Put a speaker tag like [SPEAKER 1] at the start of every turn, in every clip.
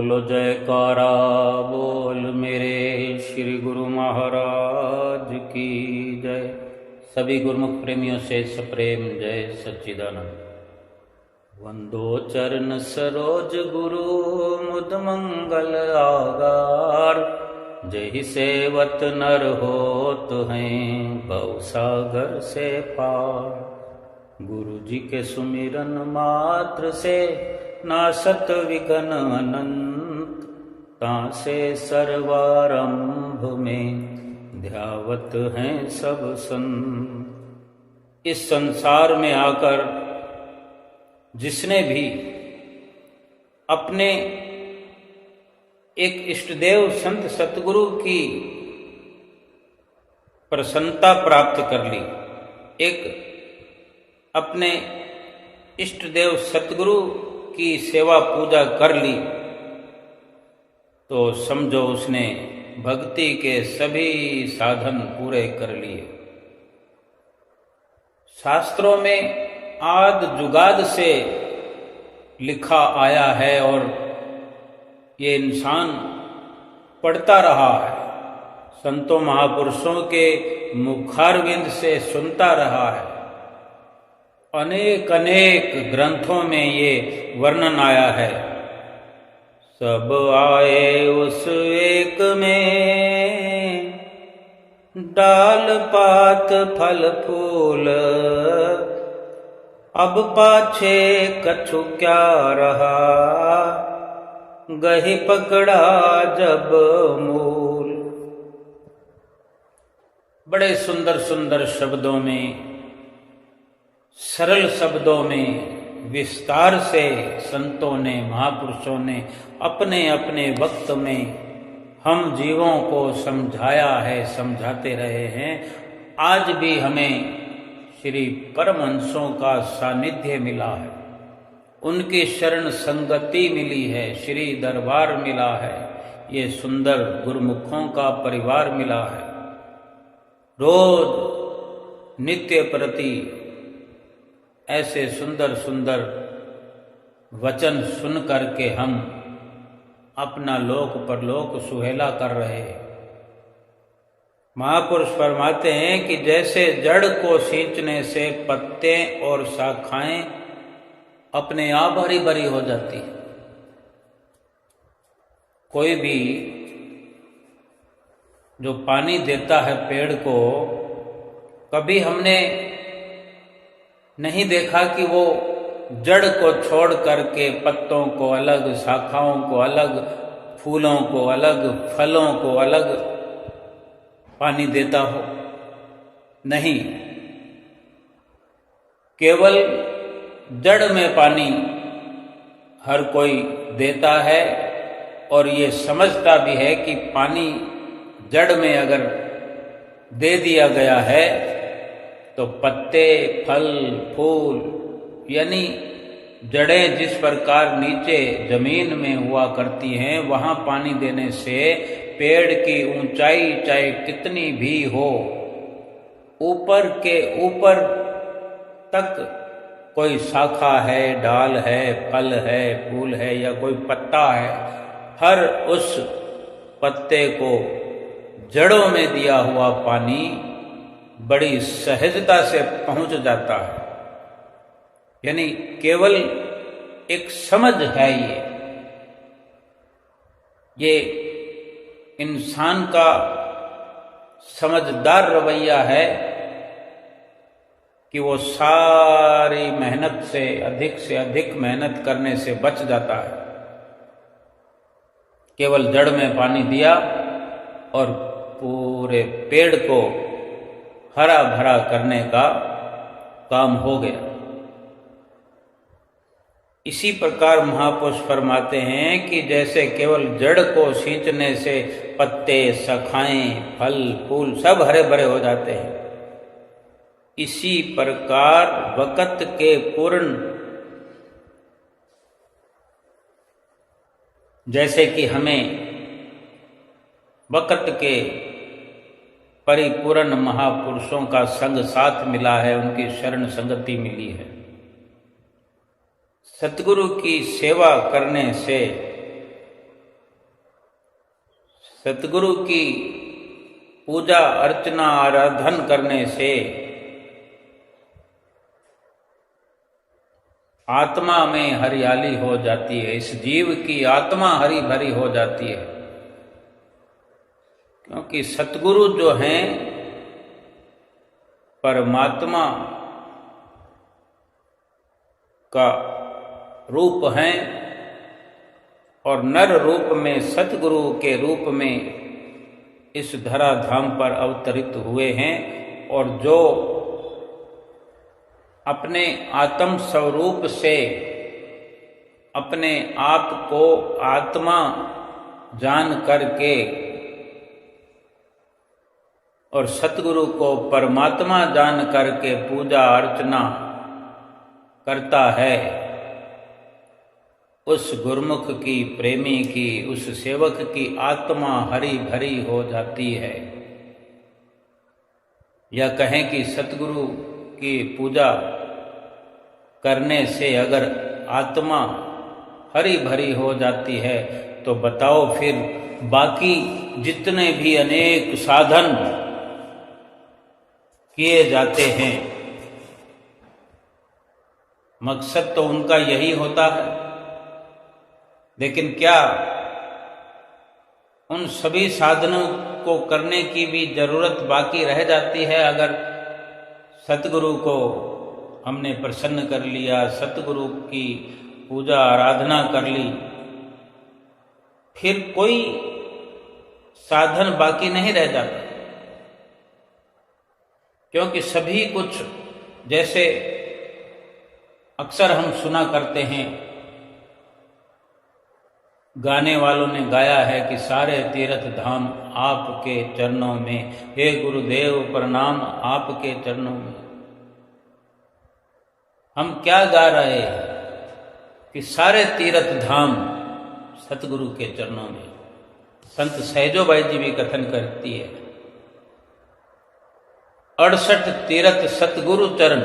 [SPEAKER 1] बोलो जयकारा बोल मेरे श्री गुरु महाराज की जय। सभी गुरुमुख प्रेमियों से सप्रेम जय सच्चिदानंद। वंदो चरण सरोज गुरु मुद मंगल आगार। जहि सेवत नर होत हैं भव सागर से पार। गुरु जी के सुमिरन मात्र से नासत विघ्न अनंत। तासे सर्वारंभ में ध्यावत हैं सब संत। इस संसार में आकर जिसने भी अपने एक इष्टदेव संत सतगुरु की प्रसन्नता प्राप्त कर ली, एक अपने इष्टदेव सतगुरु की सेवा पूजा कर ली, तो समझो उसने भक्ति के सभी साधन पूरे कर लिए। शास्त्रों में आद जुगाद से लिखा आया है और ये इंसान पढ़ता रहा है, संतों महापुरुषों के मुखारविंद से सुनता रहा है। अनेक अनेक ग्रंथों में ये वर्णन आया है। सब आए उस एक में डाल पात फल फूल। अब पाछे कछु क्या रहा गही पकड़ा जब मूल। बड़े सुंदर सुंदर शब्दों में, सरल शब्दों में विस्तार से संतों ने महापुरुषों ने अपने अपने वक्त में हम जीवों को समझाया है, समझाते रहे हैं। आज भी हमें श्री परमहंसों का सानिध्य मिला है, उनकी शरण संगति मिली है, श्री दरबार मिला है, ये सुंदर गुरुमुखों का परिवार मिला है। रोज नित्य प्रति ऐसे सुंदर सुंदर वचन सुन करके हम अपना लोक परलोक सुहेला कर रहे हैं। महापुरुष फरमाते हैं कि जैसे जड़ को सींचने से पत्ते और शाखाएं अपने आप हरी भरी हो जाती है। कोई भी जो पानी देता है पेड़ को, कभी हमने नहीं देखा कि वो जड़ को छोड़ करके पत्तों को अलग, शाखाओं को अलग, फूलों को अलग, फलों को अलग पानी देता हो। नहीं, केवल जड़ में पानी हर कोई देता है और ये समझता भी है कि पानी जड़ में अगर दे दिया गया है तो पत्ते, फल, फूल यानी जड़ें जिस प्रकार नीचे जमीन में हुआ करती हैं, वहां पानी देने से पेड़ की ऊंचाई चाहे कितनी भी हो, ऊपर के ऊपर तक कोई शाखा है, डाल है, फल है, फूल है या कोई पत्ता है, हर उस पत्ते को जड़ों में दिया हुआ पानी बड़ी सहजता से पहुंच जाता है। यानी केवल एक समझ है ये इंसान का समझदार रवैया है कि वो सारी मेहनत से अधिक मेहनत करने से बच जाता है। केवल जड़ में पानी दिया और पूरे पेड़ को हरा भरा करने का काम हो गया। इसी प्रकार महापुरुष फरमाते हैं कि जैसे केवल जड़ को सींचने से पत्ते, शाखाएं, फल, फूल सब हरे भरे हो जाते हैं, इसी प्रकार वक़्त के पूर्ण, जैसे कि हमें वक़्त के परिपूर्ण महापुरुषों का संग साथ मिला है, उनकी शरण संगति मिली है। सतगुरु की सेवा करने से सतगुरु की पूजा अर्चना आराधन करने से आत्मा में हरियाली हो जाती है, इस जीव की आत्मा हरी भरी हो जाती है। क्योंकि सतगुरु जो हैं परमात्मा का रूप हैं और नर रूप में सतगुरु के रूप में इस धराधाम पर अवतरित हुए हैं, और जो अपने आत्म स्वरूप से अपने आप को आत्मा जान करके और सतगुरु को परमात्मा जान करके पूजा अर्चना करता है, उस गुरुमुख की, प्रेमी की, उस सेवक की आत्मा हरी भरी हो जाती है। या कहें कि सतगुरु की पूजा करने से अगर आत्मा हरी भरी हो जाती है, तो बताओ फिर बाकी जितने भी अनेक साधन किए जाते हैं, मकसद तो उनका यही होता है। लेकिन क्या उन सभी साधनों को करने की भी जरूरत बाकी रह जाती है? अगर सतगुरु को हमने प्रसन्न कर लिया, सतगुरु की पूजा आराधना कर ली, फिर कोई साधन बाकी नहीं रह जाता। क्योंकि सभी कुछ, जैसे अक्सर हम सुना करते हैं, गाने वालों ने गाया है कि सारे तीर्थ धाम आपके चरणों में, हे गुरुदेव प्रणाम आपके चरणों में। हम क्या गा रहे हैं कि सारे तीर्थ धाम सतगुरु के चरणों में। संत सहजोबाई जी भी कथन करती है, 68 तीर्थ सतगुरु चरण,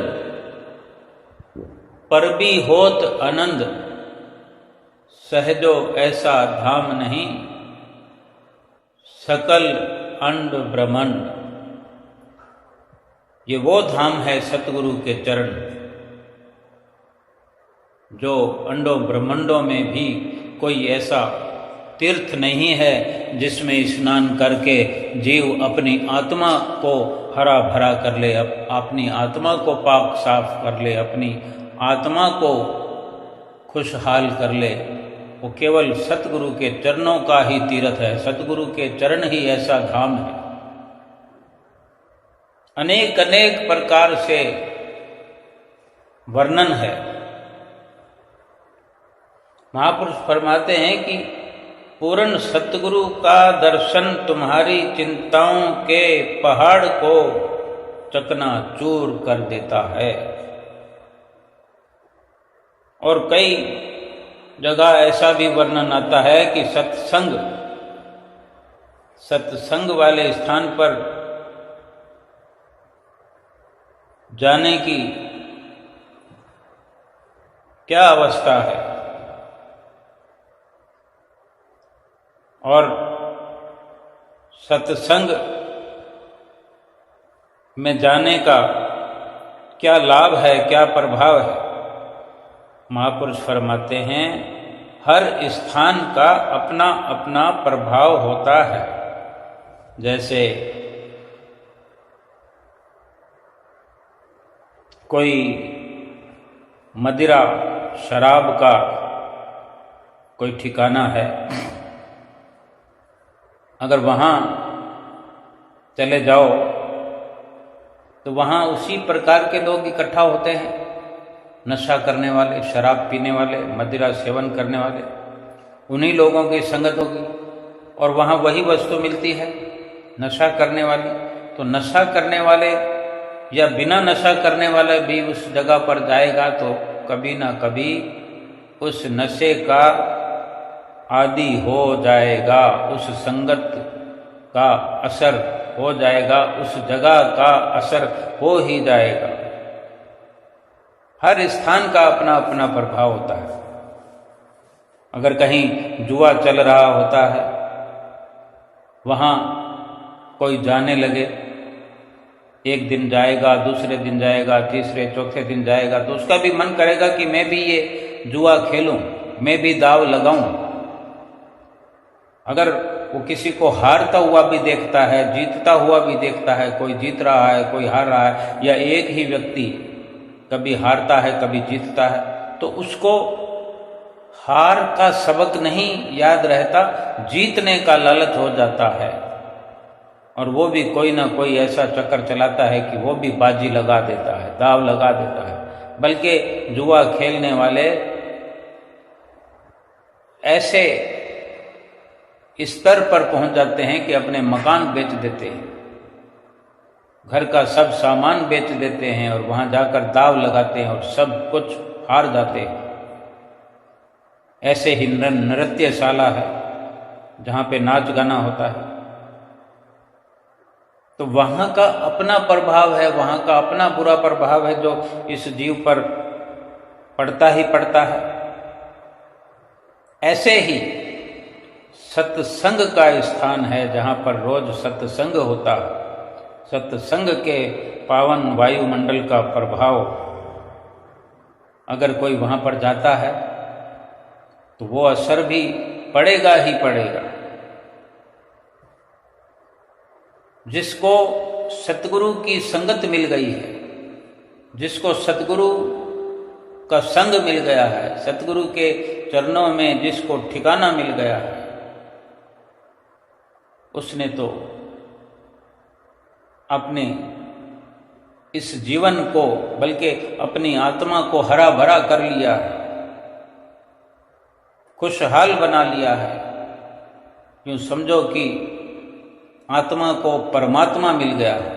[SPEAKER 1] पर भी होत आनंद, सहजो ऐसा धाम नहीं, सकल अंड ब्रह्मांड। ये वो धाम है सतगुरु के चरण, जो अंडों ब्रह्मांडों में भी कोई ऐसा तीर्थ नहीं है जिसमें स्नान करके जीव अपनी आत्मा को हरा भरा कर ले, अपनी आत्मा को पाक साफ कर ले, अपनी आत्मा को खुशहाल कर ले। वो केवल सतगुरु के चरणों का ही तीर्थ है, सतगुरु के चरण ही ऐसा धाम है। अनेक अनेक प्रकार से वर्णन है। महापुरुष फरमाते हैं कि पूर्ण सतगुरु का दर्शन तुम्हारी चिंताओं के पहाड़ को चकनाचूर कर देता है। और कई जगह ऐसा भी वर्णन आता है कि सत्संग वाले स्थान पर जाने की क्या अवस्था है, और सत्संग में जाने का क्या लाभ है, क्या प्रभाव है। महापुरुष फरमाते हैं, हर स्थान का अपना अपना प्रभाव होता है। जैसे कोई मदिरा शराब का कोई ठिकाना है, अगर वहाँ चले जाओ तो वहाँ उसी प्रकार के लोग इकट्ठा होते हैं, नशा करने वाले, शराब पीने वाले, मदिरा सेवन करने वाले, उन्हीं लोगों की संगत होगी। और वहाँ वही वस्तु मिलती है, नशा करने वाली। तो नशा करने वाले या बिना नशा करने वाले भी उस जगह पर जाएगा तो कभी ना कभी उस नशे का आदि हो जाएगा, उस संगत का असर हो जाएगा, उस जगह का असर हो ही जाएगा। हर स्थान का अपना अपना प्रभाव होता है। अगर कहीं जुआ चल रहा होता है वहाँ कोई जाने लगे, एक दिन जाएगा, दूसरे दिन जाएगा, तीसरे चौथे दिन जाएगा, तो उसका भी मन करेगा कि मैं भी ये जुआ खेलूं, मैं भी दाव लगाऊं। अगर वो किसी को हारता हुआ भी देखता है, जीतता हुआ भी देखता है, कोई जीत रहा है, कोई हार रहा है, या एक ही व्यक्ति कभी हारता है कभी जीतता है, तो उसको हार का सबक नहीं याद रहता, जीतने का लालच हो जाता है, और वो भी कोई ना कोई ऐसा चक्कर चलाता है कि वो भी बाजी लगा देता है, दाव लगा देता है। बल्कि जुआ खेलने वाले ऐसे स्तर पर पहुंच जाते हैं कि अपने मकान बेच देते हैं, घर का सब सामान बेच देते हैं और वहां जाकर दाव लगाते हैं और सब कुछ हार जाते हैं। ऐसे ही नृत्यशाला है जहाँ पे नाच गाना होता है, तो वहाँ का अपना प्रभाव है, वहाँ का अपना बुरा प्रभाव है जो इस जीव पर पड़ता ही पड़ता है। ऐसे ही सत्संग का स्थान है जहाँ पर रोज सत्संग होता है। सत्संग के पावन वायुमंडल का प्रभाव अगर कोई वहाँ पर जाता है तो वो असर भी पड़ेगा ही पड़ेगा। जिसको सतगुरु की संगत मिल गई है, जिसको सतगुरु का संग मिल गया है, सतगुरु के चरणों में जिसको ठिकाना मिल गया है, उसने तो अपने इस जीवन को, बल्कि अपनी आत्मा को हरा भरा कर लिया है, खुशहाल बना लिया है। यूं समझो कि आत्मा को परमात्मा मिल गया है।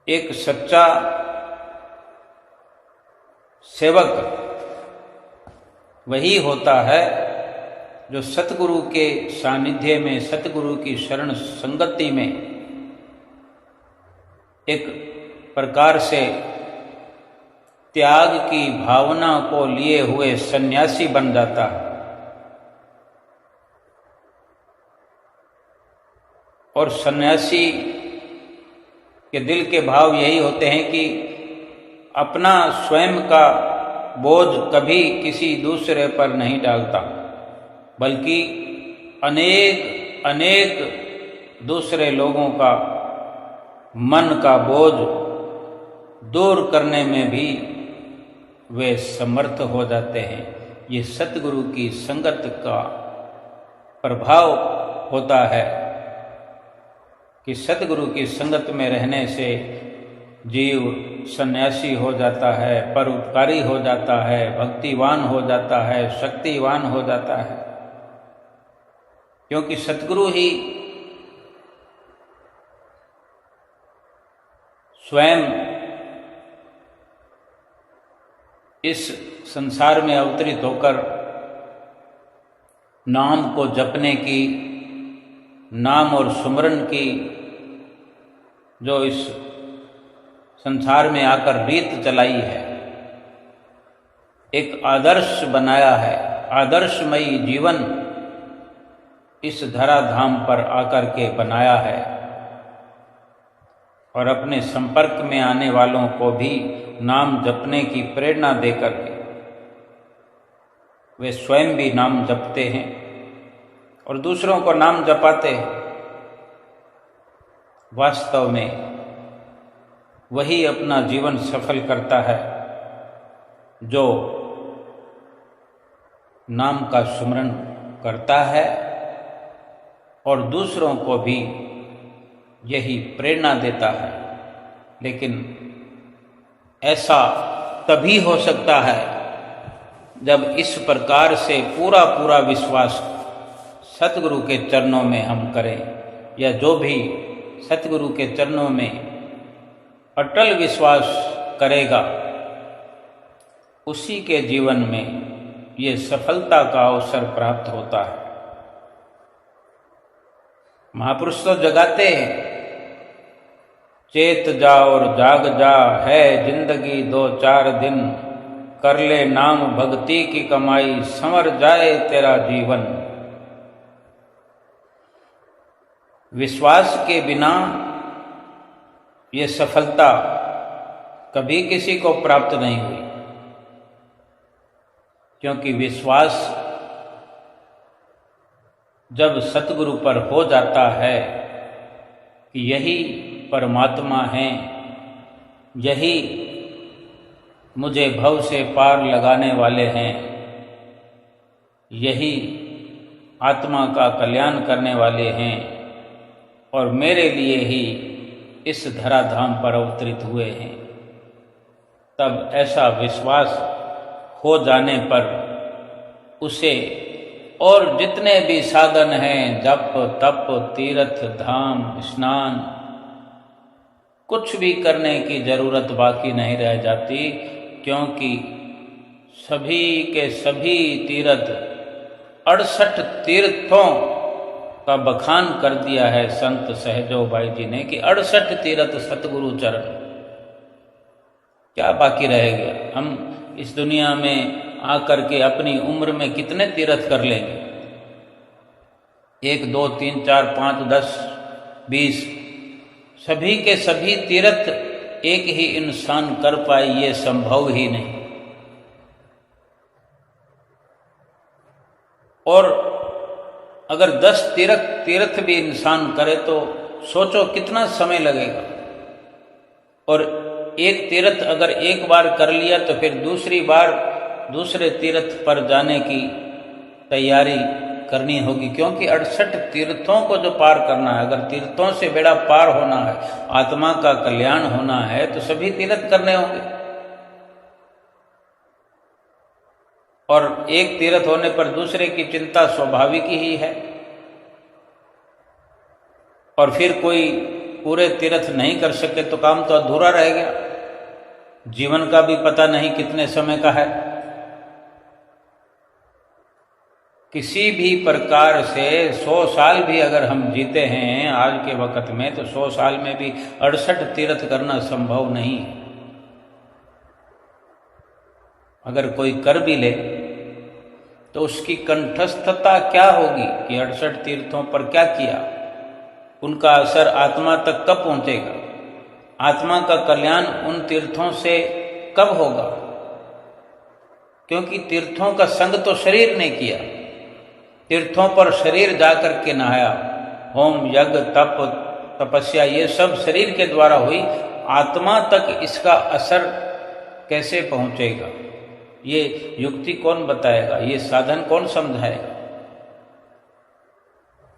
[SPEAKER 1] एक सच्चा सेवक वही होता है जो सतगुरु के सानिध्य में, सतगुरु की शरण संगति में एक प्रकार से त्याग की भावना को लिए हुए सन्यासी बन जाता है। और सन्यासी के दिल के भाव यही होते हैं कि अपना स्वयं का बोझ कभी किसी दूसरे पर नहीं डालता, बल्कि अनेक अनेक दूसरे लोगों का मन का बोझ दूर करने में भी वे समर्थ हो जाते हैं। ये सतगुरु की संगत का प्रभाव होता है कि सतगुरु की संगत में रहने से जीव सन्यासी हो जाता है, परोपकारी हो जाता है, भक्तिवान हो जाता है, शक्तिवान हो जाता है। क्योंकि सतगुरु ही स्वयं इस संसार में अवतरित होकर नाम को जपने की, नाम और सुमरन की जो इस संसार में आकर रीत चलाई है, एक आदर्श बनाया है। आदर्शमयी जीवन इस धराधाम पर आकर के बनाया है और अपने संपर्क में आने वालों को भी नाम जपने की प्रेरणा देकर के वे स्वयं भी नाम जपते हैं और दूसरों को नाम जपाते हैं। वास्तव में वही अपना जीवन सफल करता है जो नाम का सुमरन करता है और दूसरों को भी यही प्रेरणा देता है। लेकिन ऐसा तभी हो सकता है जब इस प्रकार से पूरा पूरा विश्वास सतगुरु के चरणों में हम करें, या जो भी सतगुरु के चरणों में अटल विश्वास करेगा उसी के जीवन में ये सफलता का अवसर प्राप्त होता है। महापुरुष तो जगाते हैं, चेत जा और जाग जा, है जिंदगी 2-4 दिन, कर ले नाम भक्ति की कमाई, संवर जाए तेरा जीवन। विश्वास के बिना ये सफलता कभी किसी को प्राप्त नहीं हुई, क्योंकि विश्वास जब सतगुरु पर हो जाता है कि यही परमात्मा है, यही मुझे भव से पार लगाने वाले हैं, यही आत्मा का कल्याण करने वाले हैं और मेरे लिए ही इस धराधाम पर अवतरित हुए हैं, तब ऐसा विश्वास हो जाने पर उसे और जितने भी साधन हैं, जप तप तीर्थ धाम स्नान, कुछ भी करने की जरूरत बाकी नहीं रह जाती, क्योंकि सभी के सभी तीर्थ 68 तीर्थों का बखान कर दिया है संत सहजो भाई जी ने कि 68 तीर्थ सतगुरु चरण। क्या बाकी रह गया? हम इस दुनिया में आकर के अपनी उम्र में कितने तीर्थ कर लेंगे? 1 2 3 4 5 10 20, सभी के सभी तीर्थ एक ही इंसान कर पाए, ये संभव ही नहीं। और अगर 10 तीर्थ भी इंसान करे तो सोचो कितना समय लगेगा। और एक तीर्थ अगर एक बार कर लिया तो फिर दूसरी बार दूसरे तीर्थ पर जाने की तैयारी करनी होगी, क्योंकि 68 तीर्थों को जो पार करना है, अगर तीर्थों से बेड़ा पार होना है, आत्मा का कल्याण होना है, तो सभी तीर्थ करने होंगे। और एक तीर्थ होने पर दूसरे की चिंता स्वाभाविक ही है। और फिर कोई पूरे तीर्थ नहीं कर सके तो काम तो अधूरा रह गया। जीवन का भी पता नहीं कितने समय का है। किसी भी प्रकार से 100 साल भी अगर हम जीते हैं आज के वक्त में, तो 100 साल में भी 68 तीर्थ करना संभव नहीं है। अगर कोई कर भी ले तो उसकी कंठस्थता क्या होगी कि 68 तीर्थों पर क्या किया, उनका असर आत्मा तक कब पहुंचेगा? आत्मा का कल्याण उन तीर्थों से कब होगा? क्योंकि तीर्थों का संग तो शरीर ने किया, तीर्थों पर शरीर जाकर के नहाया, होम यज्ञ तप तपस्या ये सब शरीर के द्वारा हुई, आत्मा तक इसका असर कैसे पहुंचेगा? ये युक्ति कौन बताएगा? ये साधन कौन समझाएगा?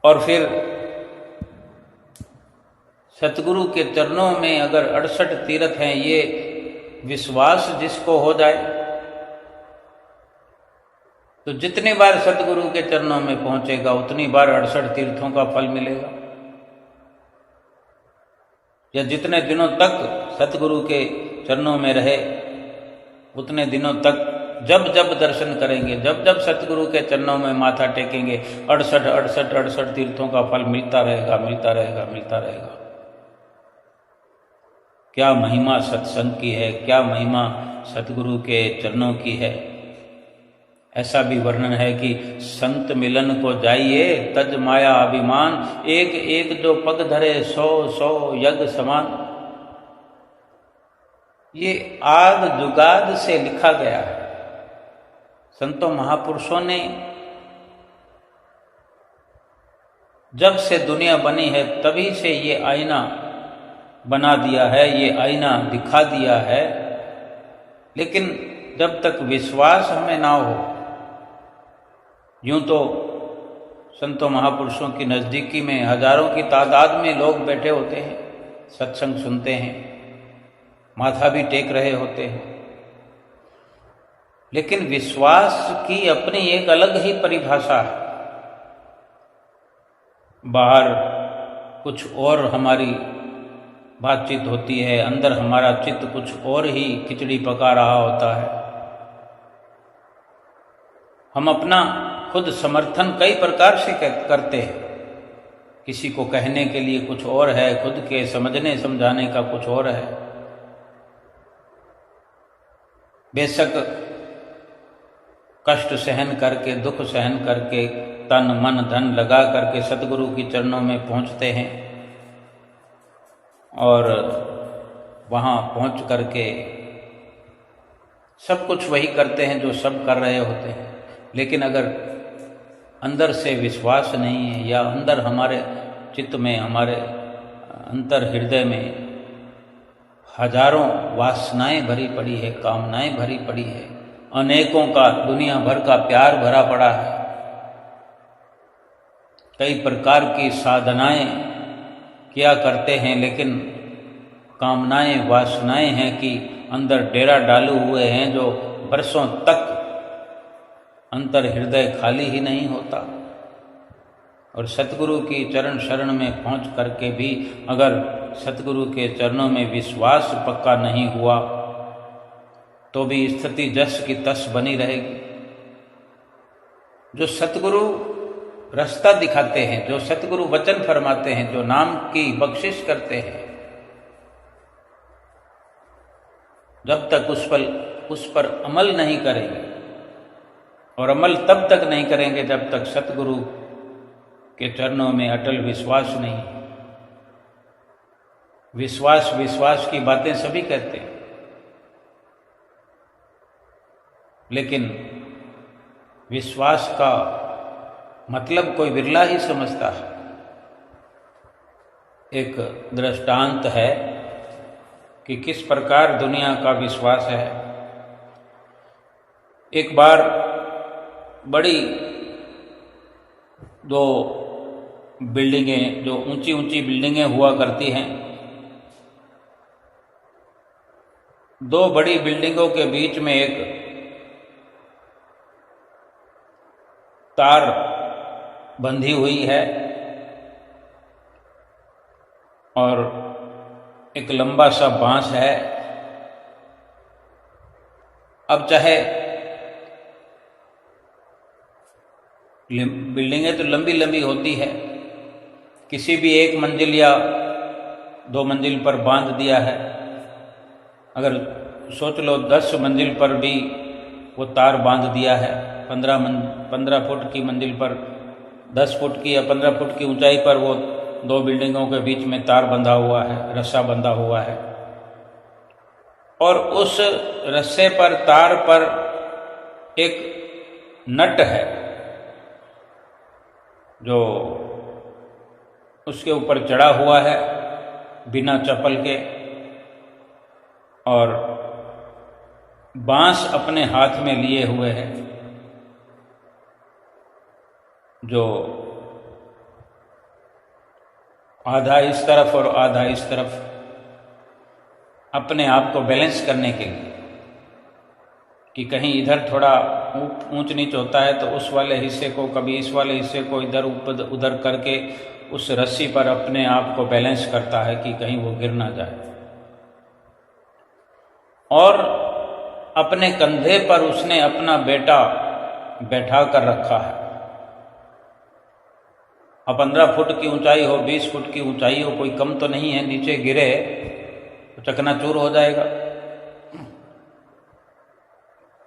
[SPEAKER 1] और फिर सतगुरु के चरणों में अगर 68 तीर्थ हैं, ये विश्वास जिसको हो जाए तो जितनी बार सतगुरु के चरणों में पहुंचेगा उतनी बार 68 तीर्थों का फल मिलेगा। या जितने दिनों तक सतगुरु के चरणों में रहे उतने दिनों तक जब जब दर्शन करेंगे, जब जब सतगुरु के चरणों में माथा टेकेंगे, 68 तीर्थों का फल मिलता रहेगा, मिलता रहेगा, मिलता रहेगा। क्या महिमा सत्संग की है, क्या महिमा सतगुरु के चरणों की है। ऐसा भी वर्णन है कि संत मिलन को जाइए तज माया अभिमान, एक एक जो पग धरे 100 यज्ञ समान। ये आद जुगाद से लिखा गया है। संतों महापुरुषों ने जब से दुनिया बनी है तभी से ये आईना बना दिया है, ये आईना दिखा दिया है। लेकिन जब तक विश्वास हमें ना हो, यूं तो संतों महापुरुषों की नज़दीकी में हजारों की तादाद में लोग बैठे होते हैं, सत्संग सुनते हैं, माथा भी टेक रहे होते हैं, लेकिन विश्वास की अपनी एक अलग ही परिभाषा है। बाहर कुछ और हमारी बातचीत होती है, अंदर हमारा चित्त कुछ और ही खिचड़ी पका रहा होता है। हम अपना खुद समर्थन कई प्रकार से करते हैं। किसी को कहने के लिए कुछ और है, खुद के समझने समझाने का कुछ और है। बेशक कष्ट सहन करके, दुख सहन करके, तन मन धन लगा करके सतगुरु की चरणों में पहुंचते हैं और वहाँ पहुंच करके सब कुछ वही करते हैं जो सब कर रहे होते हैं। लेकिन अगर अंदर से विश्वास नहीं है या अंदर हमारे चित्त में, हमारे अंतर हृदय में हजारों वासनाएं भरी पड़ी है, कामनाएं भरी पड़ी है, अनेकों का दुनिया भर का प्यार भरा पड़ा है, कई प्रकार की साधनाएं किया करते हैं, लेकिन कामनाएं वासनाएं हैं कि अंदर डेरा डाले हुए हैं जो बरसों तक अंतर हृदय खाली ही नहीं होता। और सतगुरु की चरण शरण में पहुंच करके भी अगर सतगुरु के चरणों में विश्वास पक्का नहीं हुआ तो भी स्थिति जस की तस बनी रहेगी। जो सतगुरु रास्ता दिखाते हैं, जो सतगुरु वचन फरमाते हैं, जो नाम की बख्शिश करते हैं, जब तक उस पर अमल नहीं करेंगे, और अमल तब तक नहीं करेंगे जब तक सतगुरु के चरणों में अटल विश्वास नहीं। विश्वास विश्वास की बातें सभी कहते हैं, लेकिन विश्वास का मतलब कोई बिरला ही समझता है। एक दृष्टांत है कि किस प्रकार दुनिया का विश्वास है। एक बार बड़ी दो बिल्डिंगें, जो ऊंची ऊंची बिल्डिंगें हुआ करती हैं, दो बड़ी बिल्डिंगों के बीच में एक तार बंधी हुई है और एक लंबा सा बांस है। अब चाहे बिल्डिंगें तो लंबी लंबी होती है, किसी भी एक मंजिल या दो मंजिल पर बांध दिया है, अगर सोच लो 10 मंजिल पर भी वो तार बांध दिया है, 15 फुट की मंजिल पर, 10 फुट की या 15 फुट की ऊंचाई पर वो दो बिल्डिंगों के बीच में तार बंधा हुआ है, रस्सा बंधा हुआ है, और उस रस्से पर, तार पर एक नट है जो उसके ऊपर चढ़ा हुआ है बिना चप्पल के, और बांस अपने हाथ में लिए हुए है, जो आधा इस तरफ और आधा इस तरफ, अपने आप को बैलेंस करने के लिए कि कहीं इधर थोड़ा ऊंच नीच होता है तो उस वाले हिस्से को, कभी इस वाले हिस्से को इधर उधर करके उस रस्सी पर अपने आप को बैलेंस करता है कि कहीं वो गिर ना जाए। और अपने कंधे पर उसने अपना बेटा बैठा कर रखा है। अब 15 फुट की ऊंचाई हो, 20 फुट की ऊंचाई हो, कोई कम तो नहीं है, नीचे गिरे तो चकनाचूर हो जाएगा,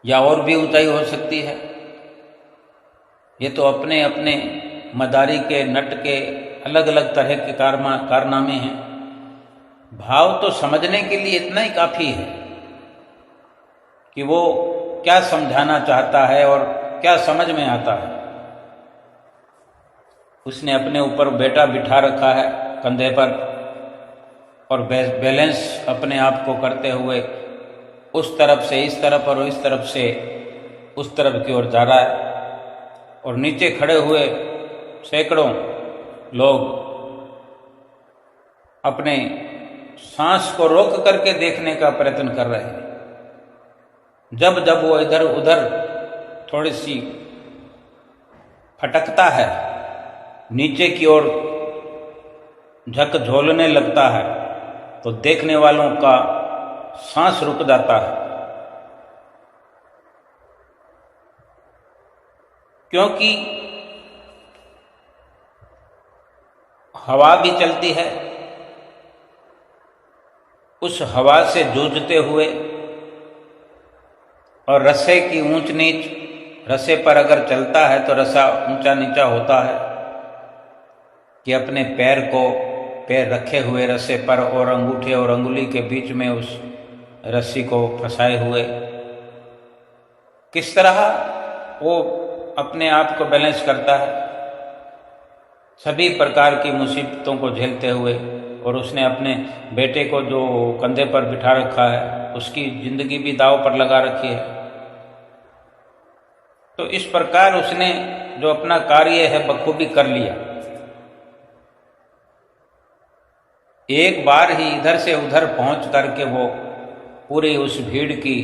[SPEAKER 1] या और भी ऊंचाई हो सकती है। ये तो अपने अपने मदारी के, नट के अलग अलग तरह के कारनामे हैं। भाव तो समझने के लिए इतना ही काफी है कि वो क्या समझाना चाहता है और क्या समझ में आता है। उसने अपने ऊपर बेटा बिठा रखा है कंधे पर, और बैलेंस अपने आप को करते हुए उस तरफ से इस तरफ और इस तरफ से उस तरफ की ओर जा रहा है। और नीचे खड़े हुए सैकड़ों लोग अपने सांस को रोक करके देखने का प्रयत्न कर रहे हैं। जब जब वो इधर उधर थोड़ी सी फटकता है, नीचे की ओर झकझोलने लगता है, तो देखने वालों का सांस रुक जाता है, क्योंकि हवा भी चलती है। उस हवा से जूझते हुए और रस्से की ऊंच नीच रस्से पर अगर चलता है तो रस्सा ऊंचा नीचा होता है, कि अपने पैर रखे हुए रस्से पर और अंगूठे और अंगुली के बीच में उस रस्सी को फंसाए हुए, किस तरह वो अपने आप को बैलेंस करता है सभी प्रकार की मुसीबतों को झेलते हुए। और उसने अपने बेटे को जो कंधे पर बिठा रखा है, उसकी जिंदगी भी दांव पर लगा रखी है। तो इस प्रकार उसने जो अपना कार्य है बखूबी कर लिया। एक बार ही इधर से उधर पहुंच करके वो पूरी उस भीड़ की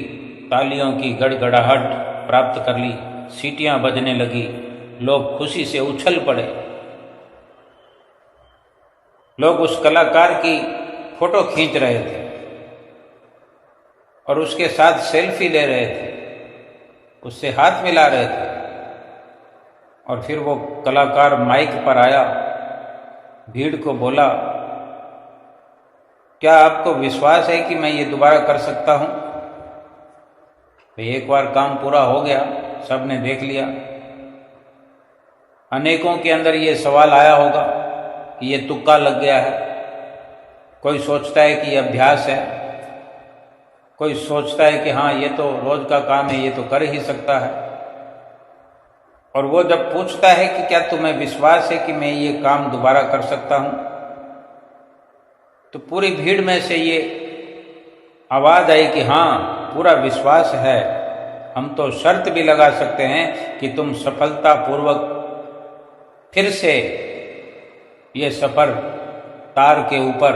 [SPEAKER 1] तालियों की गड़गड़ाहट प्राप्त कर ली। सीटियां बजने लगी, लोग खुशी से उछल पड़े, लोग उस कलाकार की फोटो खींच रहे थे और उसके साथ सेल्फी ले रहे थे, उससे हाथ मिला रहे थे। और फिर वो कलाकार माइक पर आया, भीड़ को बोला, क्या आपको विश्वास है कि मैं ये दोबारा कर सकता हूं? तो एक बार काम पूरा हो गया, सबने देख लिया। अनेकों के अंदर ये सवाल आया होगा कि ये तुक्का लग गया है। कोई सोचता है कि ये अभ्यास है, कोई सोचता है कि हाँ ये तो रोज का काम है, ये तो कर ही सकता है। और वो जब पूछता है कि क्या तुम्हें विश्वास है कि मैं ये काम दोबारा कर सकता हूं, तो पूरी भीड़ में से ये आवाज आई कि हाँ पूरा विश्वास है, हम तो शर्त भी लगा सकते हैं कि तुम सफलतापूर्वक फिर से ये सफर तार के ऊपर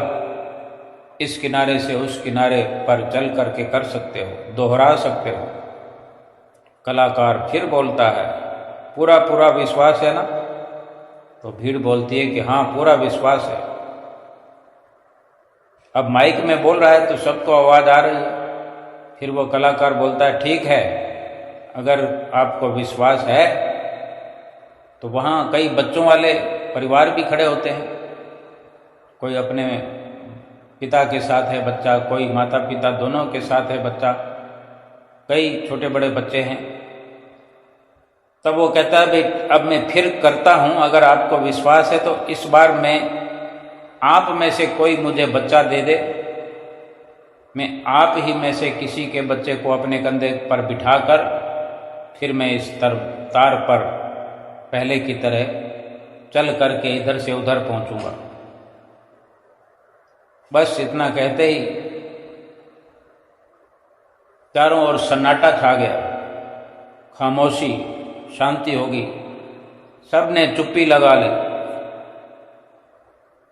[SPEAKER 1] इस किनारे से उस किनारे पर चल करके कर सकते हो, दोहरा सकते हो। कलाकार फिर बोलता है, पूरा पूरा विश्वास है ना? तो भीड़ बोलती है कि हाँ पूरा विश्वास है। अब माइक में बोल रहा है तो सबको आवाज आ रही है। फिर वो कलाकार बोलता है, ठीक है, अगर आपको विश्वास है तो वहाँ कई बच्चों वाले परिवार भी खड़े होते हैं। कोई अपने पिता के साथ है बच्चा, कोई माता पिता दोनों के साथ है बच्चा, कई छोटे बड़े बच्चे हैं। तब वो कहता है, भाई अब मैं फिर करता हूँ, अगर आपको विश्वास है तो इस बार मैं आप में से कोई मुझे बच्चा दे दे, मैं आप ही में से किसी के बच्चे को अपने कंधे पर बिठाकर फिर मैं इस तार पर पहले की तरह चल करके इधर से उधर पहुंचूंगा। बस इतना कहते ही चारों ओर सन्नाटा छा गया, खामोशी, शांति होगी, सबने चुप्पी लगा ली।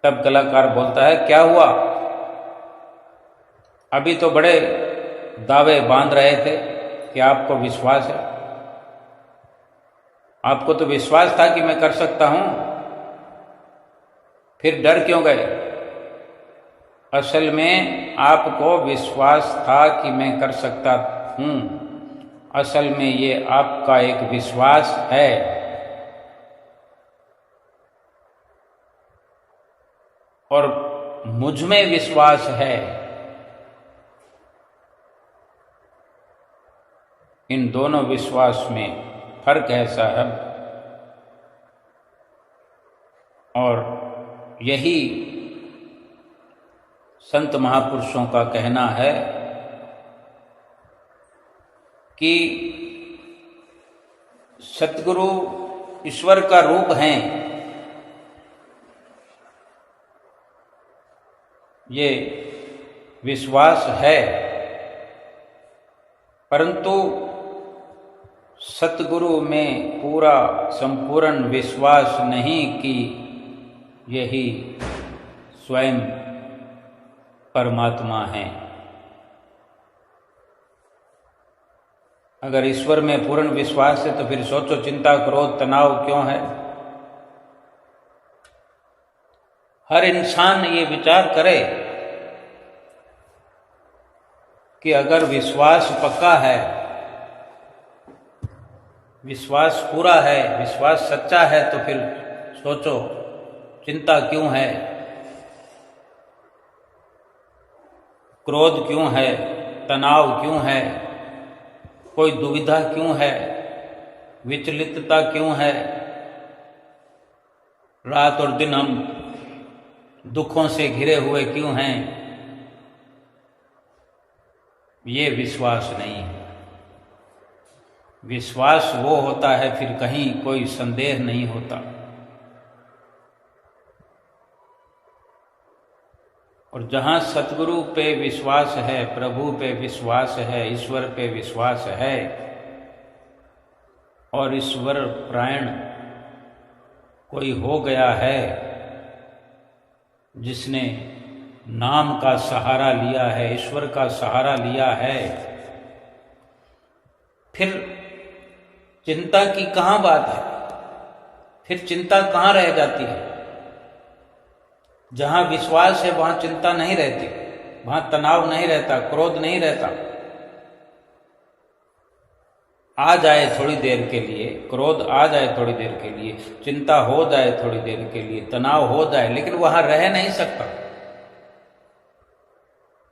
[SPEAKER 1] तब कलाकार बोलता है, क्या हुआ? अभी तो बड़े दावे बांध रहे थे कि आपको विश्वास है, आपको तो विश्वास था कि मैं कर सकता हूं, फिर डर क्यों गए? असल में आपको विश्वास था कि मैं कर सकता हूं, असल में ये आपका एक विश्वास है। और मुझ में विश्वास है। इन दोनों विश्वास में फर्क है साहब। और यही संत महापुरुषों का कहना है कि सतगुरु ईश्वर का रूप हैं। ये विश्वास है, परंतु सतगुरु में पूरा संपूर्ण विश्वास नहीं कि यही स्वयं परमात्मा है। अगर ईश्वर में पूर्ण विश्वास है तो फिर सोचो चिंता क्रोध तनाव क्यों है। हर इंसान ये विचार करे कि अगर विश्वास पक्का है, विश्वास पूरा है, विश्वास सच्चा है, तो फिर सोचो चिंता क्यों है, क्रोध क्यों है, तनाव क्यों है, कोई दुविधा क्यों है। विचलितता क्यों है, रात और दिन हम दुखों से घिरे हुए क्यों हैं, ये विश्वास नहीं है। विश्वास वो होता है फिर कहीं कोई संदेह नहीं होता। और जहाँ सतगुरु पे विश्वास है, प्रभु पे विश्वास है, ईश्वर पे विश्वास है और ईश्वर प्राण कोई हो गया है जिसने नाम का सहारा लिया है, ईश्वर का सहारा लिया है, फिर चिंता की कहाँ बात है, फिर चिंता कहाँ रह जाती है। जहां विश्वास है वहां चिंता नहीं रहती, वहां तनाव नहीं रहता, क्रोध नहीं रहता। आ जाए थोड़ी देर के लिए, क्रोध आ जाए थोड़ी देर के लिए, चिंता हो जाए थोड़ी देर के लिए, तनाव हो जाए, लेकिन वहां रह नहीं सकता।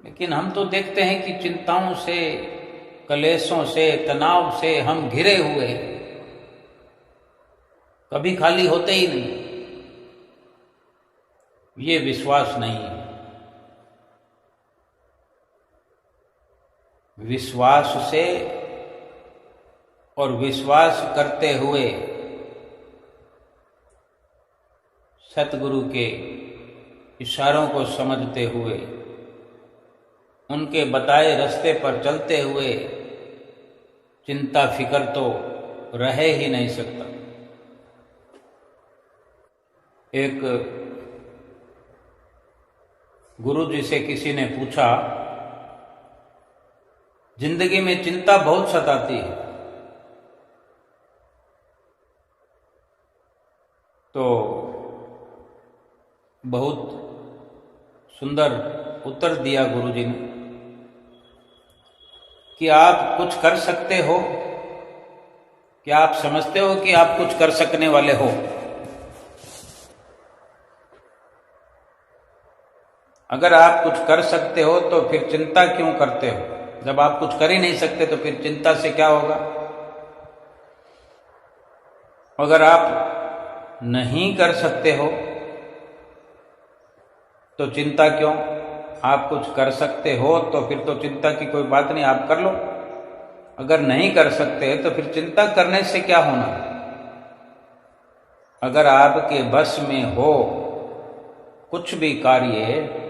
[SPEAKER 1] लेकिन हम तो देखते हैं कि चिंताओं से, कलेशों से, तनाव से हम घिरे हुए हैं, कभी खाली होते ही नहीं। ये विश्वास नहीं है। विश्वास से और विश्वास करते हुए सतगुरु के इशारों को समझते हुए, उनके बताए रास्ते पर चलते हुए चिंता फिकर तो रह ही नहीं सकता। एक गुरु जी से किसी ने पूछा, जिंदगी में चिंता बहुत सताती है, तो बहुत सुंदर उत्तर दिया गुरु जी ने कि आप कुछ कर सकते हो, क्या आप समझते हो कि आप कुछ कर सकने वाले हो? अगर आप कुछ कर सकते हो तो फिर चिंता क्यों करते हो? जब आप कुछ कर ही नहीं सकते तो फिर चिंता से क्या होगा? अगर आप नहीं कर सकते हो तो चिंता क्यों? आप कुछ कर सकते हो तो फिर तो चिंता की कोई बात नहीं, आप कर लो। अगर नहीं कर सकते तो फिर चिंता करने से क्या होना? अगर आपके बस में हो कुछ भी कार्य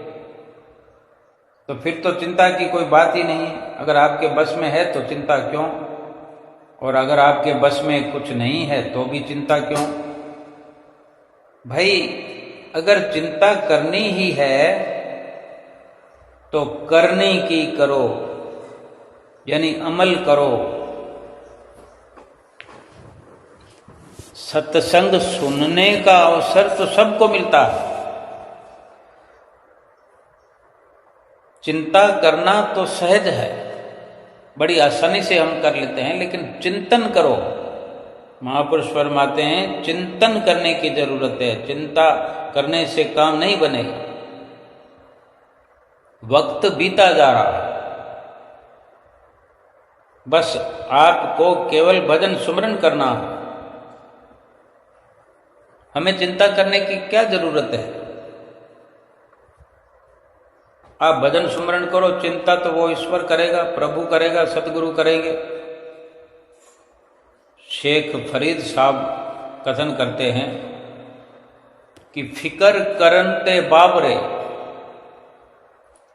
[SPEAKER 1] तो फिर तो चिंता की कोई बात ही नहीं है। अगर आपके बस में है तो चिंता क्यों? और अगर आपके बस में कुछ नहीं है तो भी चिंता क्यों? भाई, अगर चिंता करनी ही है तो करने की करो, यानी अमल करो। सत्संग सुनने का अवसर तो सबको मिलता है, चिंता करना तो सहज है, बड़ी आसानी से हम कर लेते हैं, लेकिन चिंतन करो। महापुरुष फरमाते हैं चिंतन करने की जरूरत है, चिंता करने से काम नहीं बनेगा। वक्त बीता जा रहा है, बस आपको केवल भजन सुमरन करना है। हमें चिंता करने की क्या जरूरत है? आप भजन सुमरण करो, चिंता तो वो ईश्वर करेगा, प्रभु करेगा, सतगुरु करेंगे। शेख फरीद साहब कथन करते हैं कि फिकर करनते बाबरे,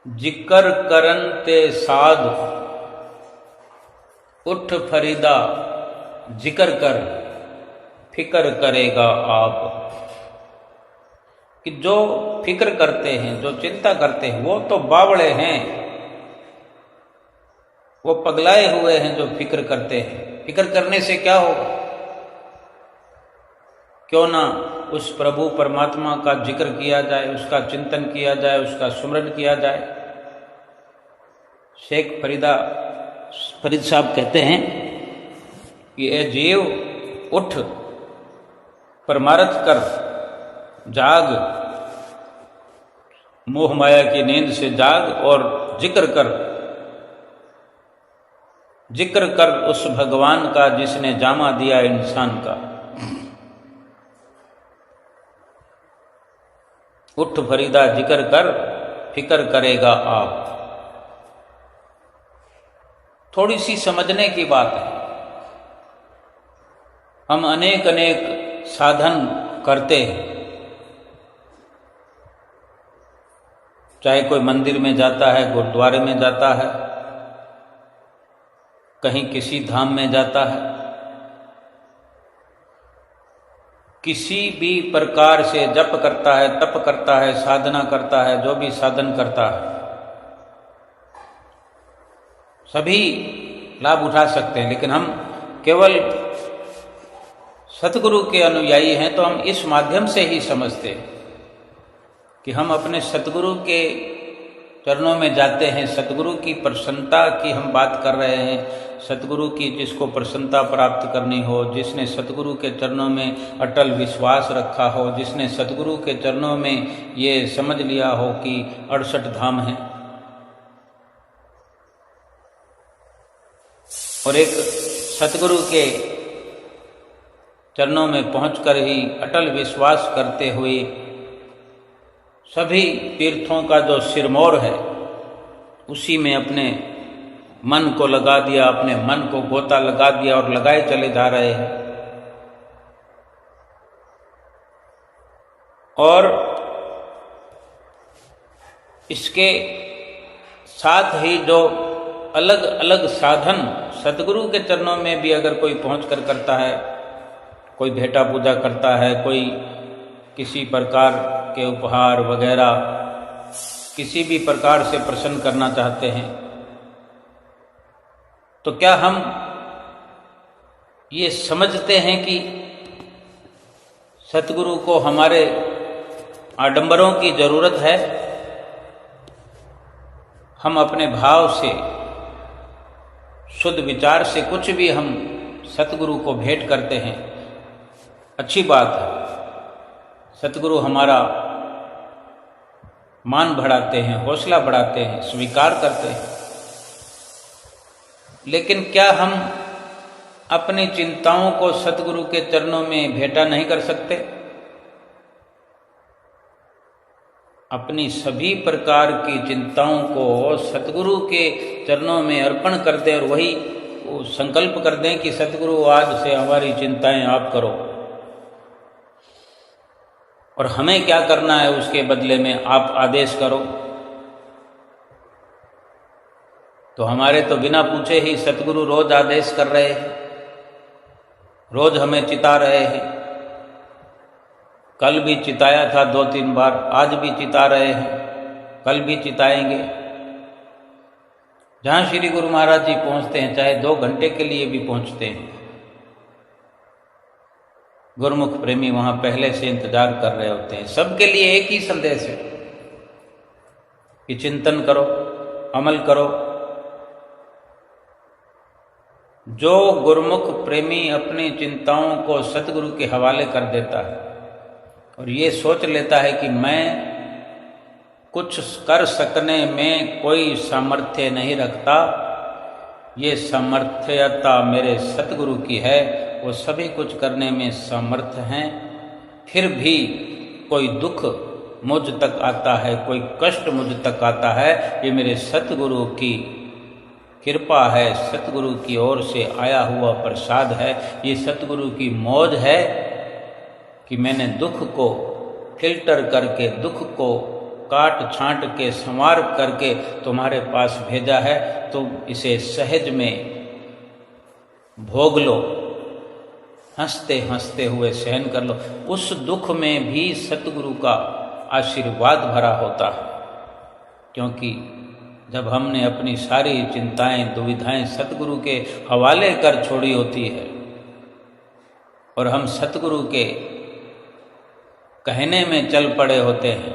[SPEAKER 1] जिकर करनते साध, उठ फरीदा जिकर कर, फिकर करेगा आप। कि जो फिक्र करते हैं, जो चिंता करते हैं, वो तो बावड़े हैं, वो पगलाए हुए हैं जो फिक्र करते हैं। फिक्र करने से क्या होगा? क्यों ना उस प्रभु परमात्मा का जिक्र किया जाए, उसका चिंतन किया जाए, उसका सुमरन किया जाए। शेख फरीद साहब कहते हैं कि ए जीव उठ, परमारथ कर, जाग, मोह माया की नींद से जाग और जिक्र कर। जिक्र कर उस भगवान का जिसने जामा दिया इंसान का। उठ फरीदा जिक्र कर, फिक्र करेगा आप। थोड़ी सी समझने की बात है। हम अनेक अनेक साधन करते हैं, चाहे कोई मंदिर में जाता है, गुरुद्वारे में जाता है, कहीं किसी धाम में जाता है, किसी भी प्रकार से जप करता है, तप करता है, साधना करता है, जो भी साधन करता है, सभी लाभ उठा सकते हैं। लेकिन हम केवल सतगुरु के अनुयायी हैं तो हम इस माध्यम से ही समझते हैं कि हम अपने सतगुरु के चरणों में जाते हैं। सतगुरु की प्रसन्नता की हम बात कर रहे हैं। सतगुरु की जिसको प्रसन्नता प्राप्त करनी हो, जिसने सतगुरु के चरणों में अटल विश्वास रखा हो, जिसने सतगुरु के चरणों में ये समझ लिया हो कि 68 धाम हैं, और एक सतगुरु के चरणों में पहुंचकर ही अटल विश्वास करते हुए सभी तीर्थों का जो सिरमौर है उसी में अपने मन को लगा दिया, अपने मन को गोता लगा दिया और लगाए चले जा रहे हैं। और इसके साथ ही जो अलग अलग साधन सतगुरु के चरणों में भी अगर कोई पहुंचकर करता है, कोई भेटा पूजा करता है, कोई किसी प्रकार के उपहार वगैरह किसी भी प्रकार से प्रसन्न करना चाहते हैं, तो क्या हम ये समझते हैं कि सतगुरु को हमारे आडंबरों की जरूरत है? हम अपने भाव से, शुद्ध विचार से कुछ भी हम सतगुरु को भेंट करते हैं, अच्छी बात है। सतगुरु हमारा मान बढ़ाते हैं, हौसला बढ़ाते हैं, स्वीकार करते हैं। लेकिन क्या हम अपनी चिंताओं को सतगुरु के चरणों में भेंटा नहीं कर सकते? अपनी सभी प्रकार की चिंताओं को सतगुरु के चरणों में अर्पण कर दें और वही संकल्प कर दें कि सतगुरु आज से हमारी चिंताएं आप करो, और हमें क्या करना है उसके बदले में आप आदेश करो। तो हमारे तो बिना पूछे ही सतगुरु रोज आदेश कर रहे हैं, रोज हमें चिता रहे हैं। कल भी चिताया था 2-3 बार, आज भी चिता रहे हैं, कल भी चिताएंगे। जहाँ श्री गुरु महाराज जी पहुँचते हैं, चाहे 2 घंटे के लिए भी पहुँचते हैं, गुरुमुख प्रेमी वहां पहले से इंतजार कर रहे होते हैं। सबके लिए एक ही संदेश है कि चिंतन करो, अमल करो। जो गुरुमुख प्रेमी अपनी चिंताओं को सतगुरु के हवाले कर देता है और ये सोच लेता है कि मैं कुछ कर सकने में कोई सामर्थ्य नहीं रखता, ये सामर्थ्यता मेरे सतगुरु की है, वो सभी कुछ करने में समर्थ हैं, फिर भी कोई दुख मुझ तक आता है, कोई कष्ट मुझ तक आता है, ये मेरे सतगुरु की कृपा है, सतगुरु की ओर से आया हुआ प्रसाद है, ये सतगुरु की मौज है कि मैंने दुख को फिल्टर करके, दुख को काट छांट के, संवार करके तुम्हारे पास भेजा है, तुम इसे सहज में भोग लो, हंसते हंसते हुए सहन कर लो। उस दुख में भी सतगुरु का आशीर्वाद भरा होता है, क्योंकि जब हमने अपनी सारी चिंताएं, दुविधाएं सतगुरु के हवाले कर छोड़ी होती है और हम सतगुरु के कहने में चल पड़े होते हैं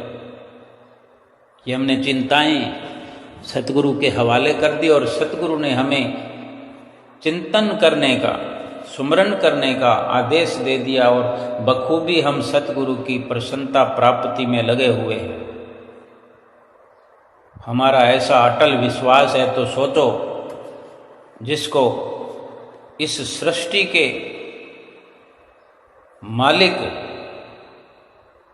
[SPEAKER 1] कि हमने चिंताएं सतगुरु के हवाले कर दी और सतगुरु ने हमें चिंतन करने का, सुमरन करने का आदेश दे दिया और बखूबी हम सतगुरु की प्रसन्नता प्राप्ति में लगे हुए हैं। हमारा ऐसा अटल विश्वास है तो सोचो जिसको इस सृष्टि के मालिक,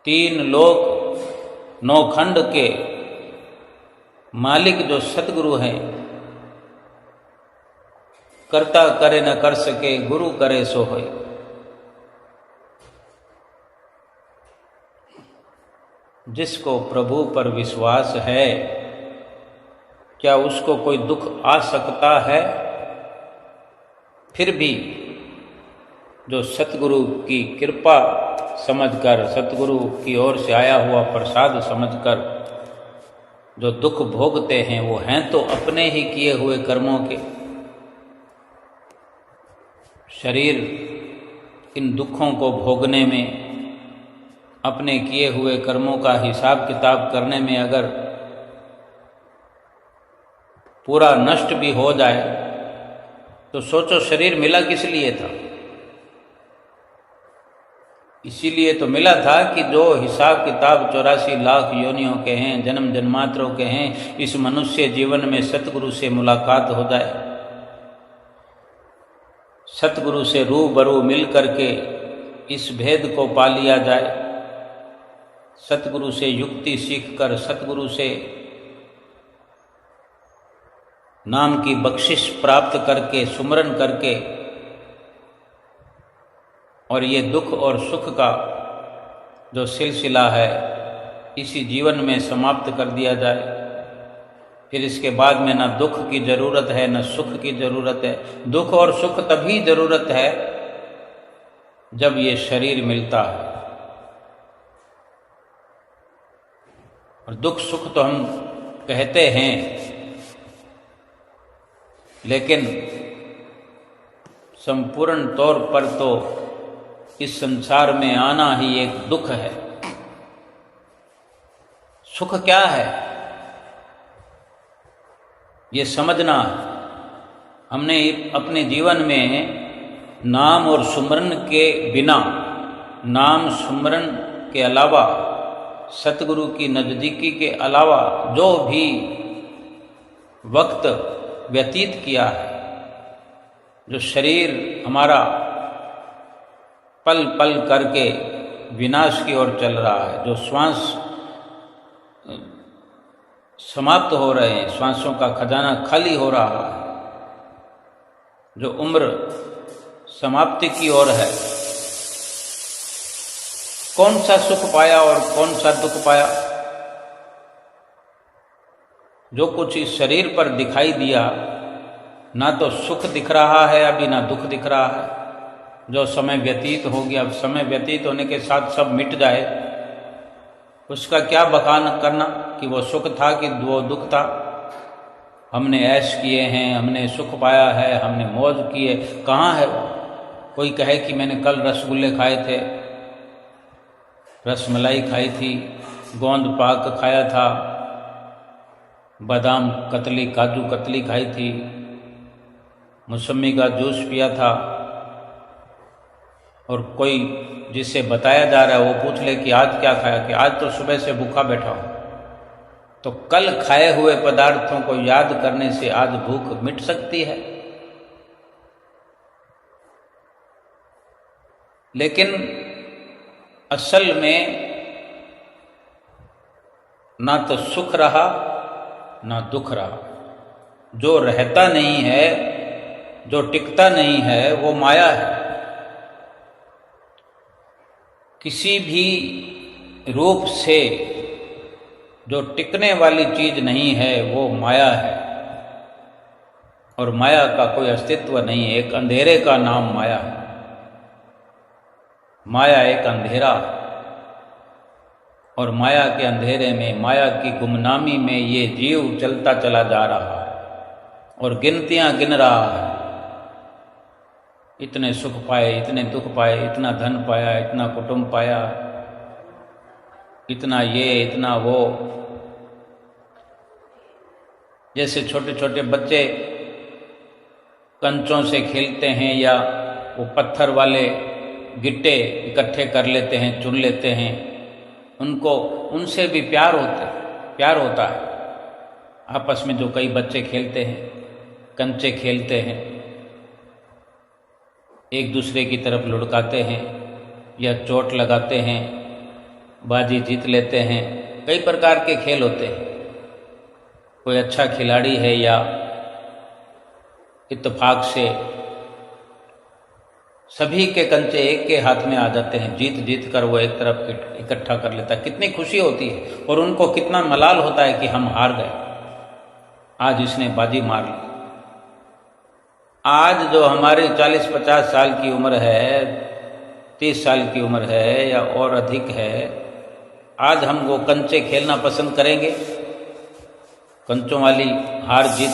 [SPEAKER 1] 3 लोक 9 खंड के मालिक जो सतगुरु हैं, कर्ता करे न कर सके, गुरु करे सो होय। जिसको प्रभु पर विश्वास है, क्या उसको कोई दुख आ सकता है? फिर भी जो सतगुरु की कृपा समझकर, सतगुरु की ओर से आया हुआ प्रसाद समझकर जो दुख भोगते हैं, वो हैं तो अपने ही किए हुए कर्मों के। शरीर इन दुखों को भोगने में, अपने किए हुए कर्मों का हिसाब किताब करने में अगर पूरा नष्ट भी हो जाए तो सोचो शरीर मिला किस लिए था? इसीलिए तो मिला था कि जो हिसाब किताब 84 लाख योनियों के हैं, जन्म जन्मांतरों के हैं, इस मनुष्य जीवन में सतगुरु से मुलाकात हो जाए, सतगुरु से रूबरू मिल करके इस भेद को पा लिया जाए, सतगुरु से युक्ति सीखकर, सतगुरु से नाम की बख्शिश प्राप्त करके, सुमरन करके, और ये दुख और सुख का जो सिलसिला है इसी जीवन में समाप्त कर दिया जाए। फिर इसके बाद में न दुख की जरूरत है, न सुख की जरूरत है। दुख और सुख तभी जरूरत है जब ये शरीर मिलता है। और दुख सुख तो हम कहते हैं, लेकिन संपूर्ण तौर पर तो इस संसार में आना ही एक दुख है। सुख क्या है ये समझना। हमने अपने जीवन में नाम और सुमरन के बिना, नाम सुमरन के अलावा, सतगुरु की नज़दीकी के अलावा जो भी वक्त व्यतीत किया है, जो शरीर हमारा पल पल करके विनाश की ओर चल रहा है, जो श्वास समाप्त हो रहे हैं, श्वासों का खजाना खाली हो रहा है, जो उम्र समाप्ति की ओर है, कौन सा सुख पाया और कौन सा दुख पाया? जो कुछ इस शरीर पर दिखाई दिया, ना तो सुख दिख रहा है अभी, ना दुख दिख रहा है। जो समय व्यतीत हो गया, अब समय व्यतीत होने के साथ सब मिट जाए, उसका क्या बखान करना कि वो सुख था कि वो दुख था। हमने ऐश किए हैं, हमने सुख पाया है, हमने मौज की है, कहाँ है वो? कोई कहे कि मैंने कल रसगुल्ले खाए थे, रसमलाई खाई थी, गोंद पाक खाया था, बादाम कतली, काजू कतली खाई थी, मौसमी का जूस पिया था, और कोई जिसे बताया जा रहा है वो पूछ ले कि आज क्या खाया, कि आज तो सुबह से भूखा बैठा हूँ। तो कल खाए हुए पदार्थों को याद करने से आज भूख मिट सकती है? लेकिन असल में ना तो सुख रहा ना दुख रहा। जो रहता नहीं है, जो टिकता नहीं है, वो माया है। किसी भी रूप से जो टिकने वाली चीज नहीं है वो माया है, और माया का कोई अस्तित्व नहीं है। एक अंधेरे का नाम माया है। माया एक अंधेरा, और माया के अंधेरे में, माया की गुमनामी में ये जीव चलता चला जा रहा है और गिनतियां गिन रहा है। इतने सुख पाए, इतने दुख पाए, इतना धन पाया, इतना कुटुंब पाया, इतना ये, इतना वो। जैसे छोटे छोटे बच्चे कंचों से खेलते हैं, या वो पत्थर वाले गिट्टे इकट्ठे कर लेते हैं, चुन लेते हैं, उनको उनसे भी प्यार होता है। आपस में जो कई बच्चे खेलते हैं, कंचे खेलते हैं, एक दूसरे की तरफ लुढ़काते हैं या चोट लगाते हैं, बाजी जीत लेते हैं। कई प्रकार के खेल होते हैं। कोई अच्छा खिलाड़ी है या इत्तेफाक से सभी के कंचे एक के हाथ में आ जाते हैं, जीत जीत कर वो एक तरफ इकट्ठा कर लेता है। कितनी खुशी होती है और उनको कितना मलाल होता है कि हम हार गए, आज इसने बाजी मार ली। आज जो हमारी 40-50 साल की उम्र है, 30 साल की उम्र है या और अधिक है, आज हम वो कंचे खेलना पसंद करेंगे? कंचों वाली हार जीत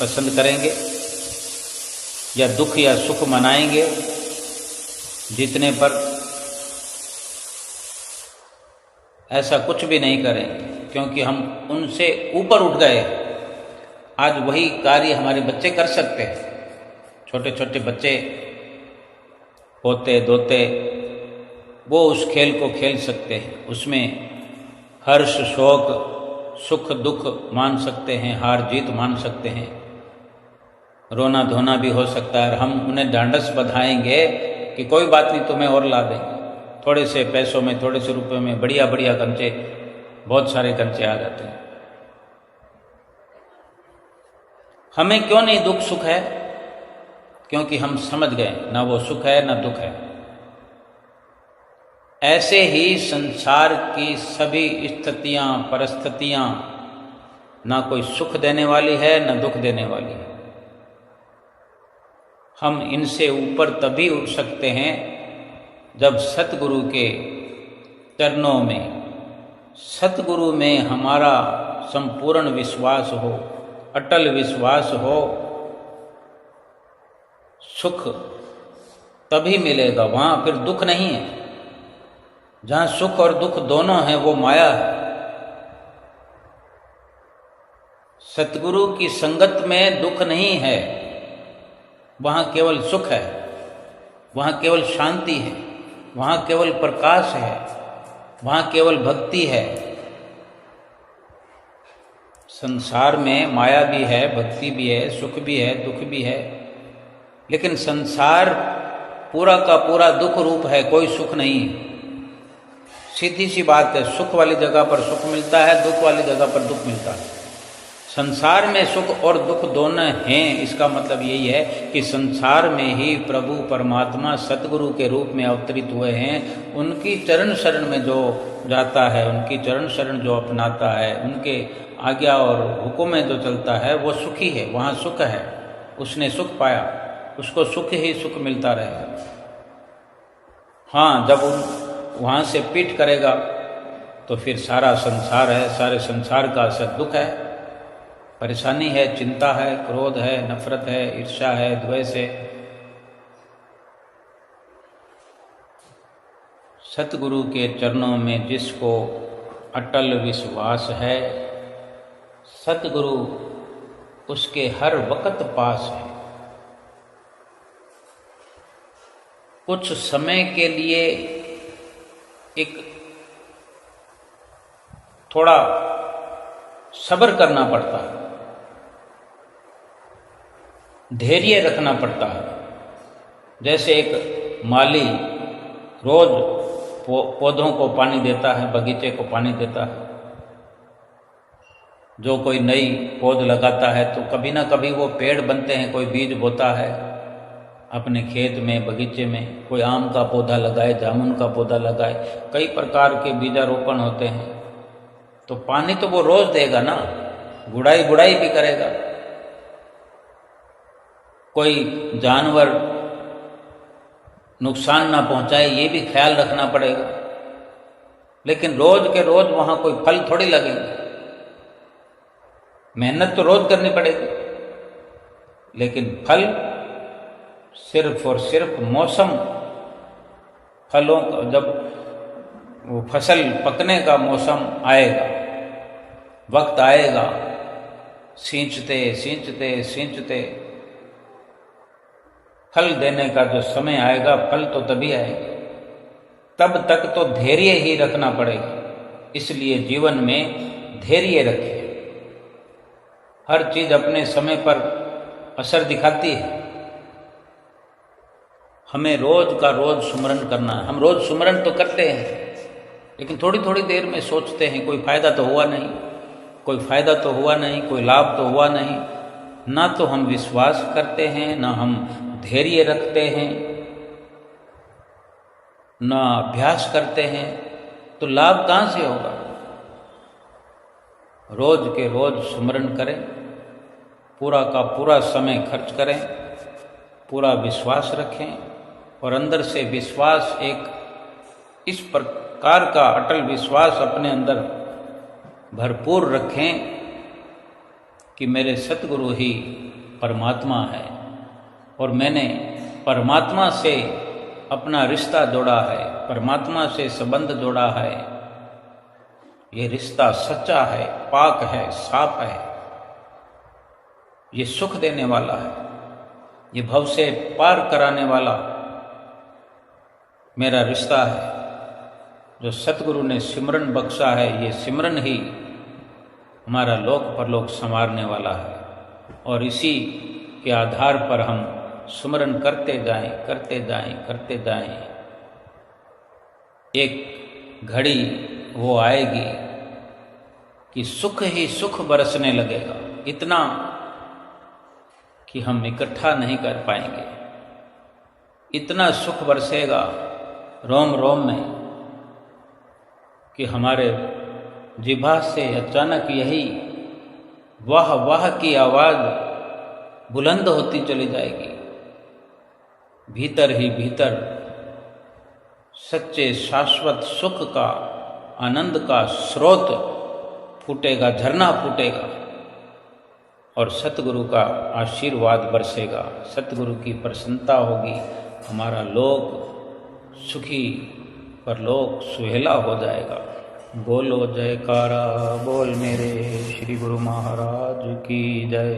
[SPEAKER 1] पसंद करेंगे या दुख या सुख मनाएंगे जीतने पर? ऐसा कुछ भी नहीं करेंगे, क्योंकि हम उनसे ऊपर उठ गए। आज वही कार्य हमारे बच्चे कर सकते हैं। छोटे छोटे बच्चे, पोते दोते, वो उस खेल को खेल सकते हैं। उसमें हर्ष शोक सुख दुख मान सकते हैं, हार जीत मान सकते हैं, रोना धोना भी हो सकता है। और हम उन्हें ढांढस बधाएंगे कि कोई बात नहीं, तुम्हें और ला देंगे, थोड़े से पैसों में, थोड़े से रुपए में बढ़िया बढ़िया कंचे, बहुत सारे कंचे आ जाते हैं। हमें क्यों नहीं दुख सुख है? क्योंकि हम समझ गए ना वो सुख है ना दुख है। ऐसे ही संसार की सभी स्थितियां परिस्थितियां ना कोई सुख देने वाली है ना दुख देने वाली है। हम इनसे ऊपर तभी उठ सकते हैं जब सतगुरु के चरणों में, सतगुरु में हमारा संपूर्ण विश्वास हो, अटल विश्वास हो। सुख तभी मिलेगा, वहां फिर दुख नहीं है। जहां सुख और दुख दोनों हैं वो माया है। सतगुरु की संगत में दुख नहीं है, वहां केवल सुख है, वहां केवल शांति है, वहां केवल प्रकाश है, वहां केवल भक्ति है। संसार में माया भी है, भक्ति भी है, सुख भी है, दुख भी है, लेकिन संसार पूरा का पूरा दुख रूप है, कोई सुख नहीं है। सीधी सी बात है, सुख वाली जगह पर सुख मिलता है, दुख वाली जगह पर दुख मिलता है। संसार में सुख और दुख दोनों हैं। इसका मतलब यही है कि संसार में ही प्रभु परमात्मा सतगुरु के रूप में अवतरित हुए हैं। उनकी चरण शरण में जो जाता है, उनकी चरण शरण जो अपनाता है, उनके आज्ञा और हुक्म में जो चलता है, वो सुखी है, वहाँ सुख है। उसने सुख पाया, उसको सुख ही सुख मिलता रहेगा। हाँ, जब वहाँ से पीठ करेगा तो फिर सारा संसार है, सारे संसार का असर दुख है, परेशानी है, चिंता है, क्रोध है, नफरत है, ईर्ष्या है, द्वेष है। सतगुरु के चरणों में जिसको अटल विश्वास है, सतगुरु उसके हर वक्त पास है। कुछ समय के लिए एक थोड़ा सब्र करना पड़ता है, धैर्य रखना पड़ता है। जैसे एक माली रोज पौधों को पानी देता है, बगीचे को पानी देता है। जो कोई नई पौध लगाता है तो कभी ना कभी वो पेड़ बनते हैं। कोई बीज बोता है अपने खेत में, बगीचे में, कोई आम का पौधा लगाए, जामुन का पौधा लगाए, कई प्रकार के बीजारोपण होते हैं। तो पानी तो वो रोज देगा ना, गुड़ाई बुड़ाई भी करेगा। कोई जानवर नुकसान ना पहुंचाए, ये भी ख्याल रखना पड़ेगा। लेकिन रोज के रोज वहां कोई फल थोड़ी लगेंगे। मेहनत तो रोज करनी पड़ेगी, लेकिन फल सिर्फ और सिर्फ मौसम, फलों का जब वो फसल पकने का मौसम आएगा, वक्त आएगा, सींचते सींचते सींचते फल देने का जो समय आएगा, फल तो तभी आएगा। तब तक तो धैर्य ही रखना पड़ेगा। इसलिए जीवन में धैर्य रखें। हर चीज अपने समय पर असर दिखाती है। हमें रोज का रोज सुमरन करना है। हम रोज सुमरन तो करते हैं, लेकिन थोड़ी थोड़ी देर में सोचते हैं कोई फायदा तो हुआ नहीं, कोई फायदा तो हुआ नहीं, कोई लाभ तो हुआ नहीं। ना तो हम विश्वास करते हैं, ना हम धैर्य रखते हैं, ना अभ्यास करते हैं, तो लाभ कहाँ से होगा। रोज के रोज सुमरन करें, पूरा का पूरा समय खर्च करें, पूरा विश्वास रखें, और अंदर से विश्वास एक इस प्रकार का अटल विश्वास अपने अंदर भरपूर रखें कि मेरे सतगुरु ही परमात्मा है और मैंने परमात्मा से अपना रिश्ता जोड़ा है, परमात्मा से संबंध जोड़ा है। ये रिश्ता सच्चा है, पाक है, साफ है, ये सुख देने वाला है, ये भव से पार कराने वाला मेरा रिश्ता है। जो सतगुरु ने सिमरन बख्शा है, ये सिमरन ही हमारा लोक परलोक संवारने वाला है। और इसी के आधार पर हम सुमरन करते जाएं, करते जाएं, करते जाएं। एक घड़ी वो आएगी कि सुख ही सुख बरसने लगेगा, इतना कि हम इकट्ठा नहीं कर पाएंगे। इतना सुख बरसेगा रोम रोम में कि हमारे जिह्वा से अचानक यही वाह वाह की आवाज़ बुलंद होती चली जाएगी। भीतर ही भीतर सच्चे शाश्वत सुख का, आनंद का स्रोत फूटेगा, झरना फूटेगा और सतगुरु का आशीर्वाद बरसेगा, सतगुरु की प्रसन्नता होगी। हमारा लोक सुखी परलोक सुहेला हो जाएगा। बोलो जयकारा बोल मेरे श्री गुरु महाराज की जय।